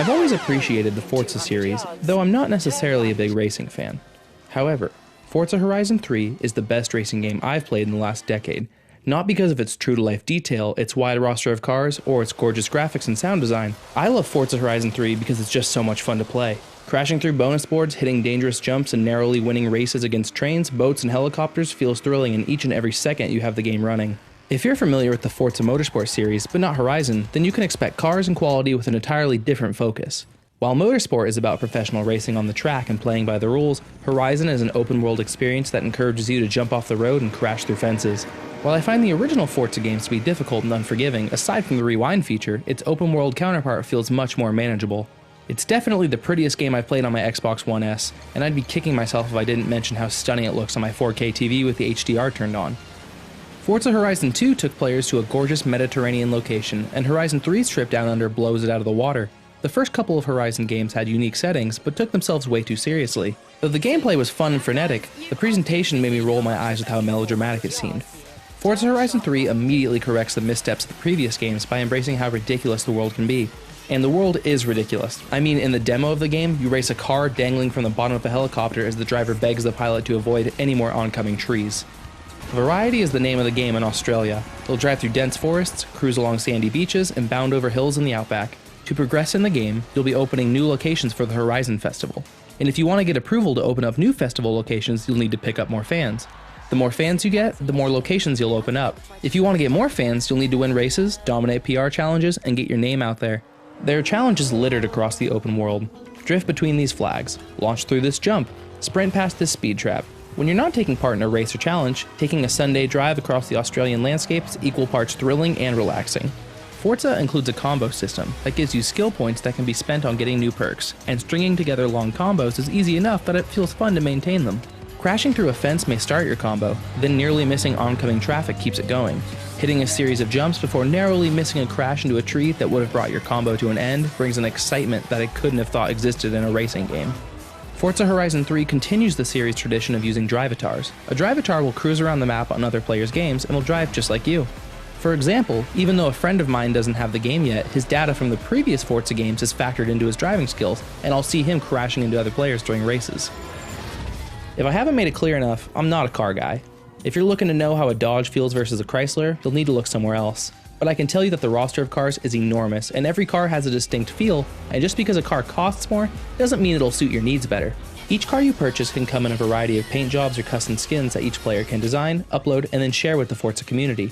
I've always appreciated the Forza series, though I'm not necessarily a big racing fan. However, Forza Horizon 3 is the best racing game I've played in the last decade, not because of its true-to-life detail, its wide roster of cars, or its gorgeous graphics and sound design. I love Forza Horizon 3 because it's just so much fun to play. Crashing through bonus boards, hitting dangerous jumps, and narrowly winning races against trains, boats, and helicopters feels thrilling in each and every second you have the game running. If you're familiar with the Forza Motorsport series, but not Horizon, then you can expect cars and quality with an entirely different focus. While Motorsport is about professional racing on the track and playing by the rules, Horizon is an open-world experience that encourages you to jump off the road and crash through fences. While I find the original Forza games to be difficult and unforgiving, aside from the rewind feature, its open-world counterpart feels much more manageable. It's definitely the prettiest game I've played on my Xbox One S, and I'd be kicking myself if I didn't mention how stunning it looks on my 4K TV with the HDR turned on. Forza Horizon 2 took players to a gorgeous Mediterranean location, and Horizon 3's trip down under blows it out of the water. The first couple of Horizon games had unique settings, but took themselves way too seriously. Though the gameplay was fun and frenetic, the presentation made me roll my eyes with how melodramatic it seemed. Forza Horizon 3 immediately corrects the missteps of the previous games by embracing how ridiculous the world can be. And the world is ridiculous. I mean, in the demo of the game, you race a car dangling from the bottom of a helicopter as the driver begs the pilot to avoid any more oncoming trees. Variety is the name of the game in Australia. You'll drive through dense forests, cruise along sandy beaches, and bound over hills in the outback. To progress in the game, you'll be opening new locations for the Horizon Festival. And if you want to get approval to open up new festival locations, you'll need to pick up more fans. The more fans you get, the more locations you'll open up. If you want to get more fans, you'll need to win races, dominate PR challenges, and get your name out there. There are challenges littered across the open world. Drift between these flags, launch through this jump, sprint past this speed trap. When you're not taking part in a race or challenge, taking a Sunday drive across the Australian landscape is equal parts thrilling and relaxing. Forza includes a combo system that gives you skill points that can be spent on getting new perks, and stringing together long combos is easy enough that it feels fun to maintain them. Crashing through a fence may start your combo, then nearly missing oncoming traffic keeps it going. Hitting a series of jumps before narrowly missing a crash into a tree that would have brought your combo to an end brings an excitement that I couldn't have thought existed in a racing game. Forza Horizon 3 continues the series' tradition of using drivatars. A drivatar will cruise around the map on other players' games and will drive just like you. For example, even though a friend of mine doesn't have the game yet, his data from the previous Forza games is factored into his driving skills, and I'll see him crashing into other players during races. If I haven't made it clear enough, I'm not a car guy. If you're looking to know how a Dodge feels versus a Chrysler, you'll need to look somewhere else. But I can tell you that the roster of cars is enormous, and every car has a distinct feel, and just because a car costs more, doesn't mean it'll suit your needs better. Each car you purchase can come in a variety of paint jobs or custom skins that each player can design, upload, and then share with the Forza community.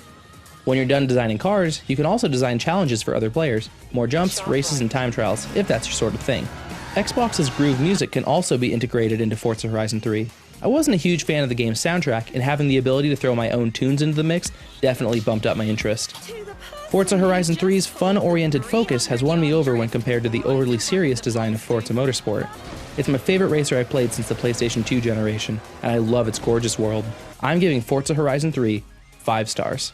When you're done designing cars, you can also design challenges for other players, more jumps, races, and time trials, if that's your sort of thing. Xbox's Groove music can also be integrated into Forza Horizon 3. I wasn't a huge fan of the game's soundtrack, and having the ability to throw my own tunes into the mix definitely bumped up my interest. Forza Horizon 3's fun-oriented focus has won me over when compared to the overly serious design of Forza Motorsport. It's my favorite racer I've played since the PlayStation 2 generation, and I love its gorgeous world. I'm giving Forza Horizon 3 5 stars.